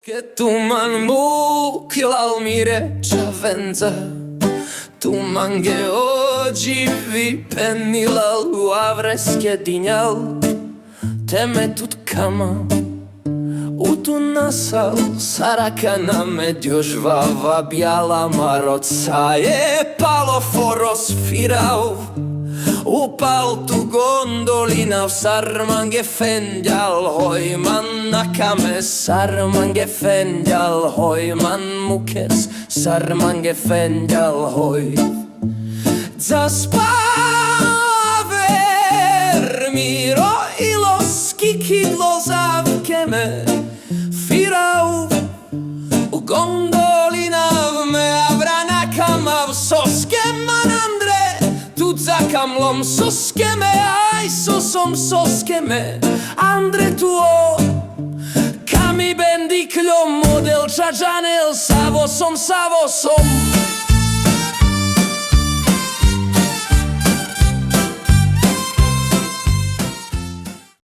Che tu man mucchio l'almire c'avvenza, tu manche oggi vi penni la lua fresca dignal, teme tut kama, u tu nasal, sarà che na medio žvava bijala marotca je palo foro sfirao. Upal tu gondolina v sarmange fendjal, hoj man nakame sarmange fendjal, hoj man mukes sarmange fendjal, hoj. Zaspaver miro ilo skikidlo zavkeme, firau u gondolina v me avrana kamav soske manandre. Zakamlom soskeme, aj sosom soskeme, andre tuo. Kami bendikljo model čađanel, savosom.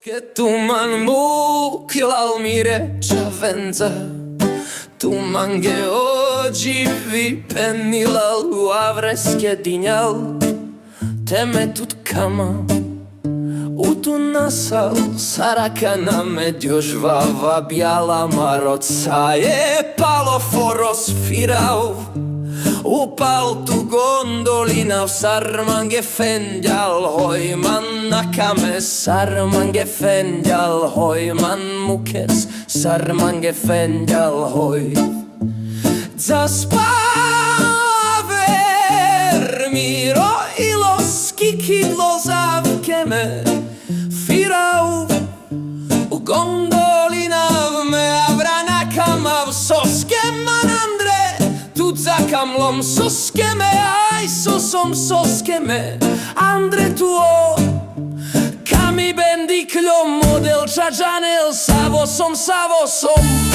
Che tu man mucchio l'almire c'avvenza, tu manche oggi vi penni la lua fresca dignal, teme tut kama, u tu nasal, sarà che na medio žvava bijala marotca je palo foro sfirao. Upal tu gondolina v sarmange fendjal, hoj man nakame sarmange fendjal, hoj man mukes sarmange fendjal, hoj. Zaspaver miro ilo skikidlo zavkeme, firau u gondolina v me avrana kamav soske manandre, tu zakamlom soskeme, aj sosom soskeme, andre tuo. Kami bendikljo model čađanel, savosom.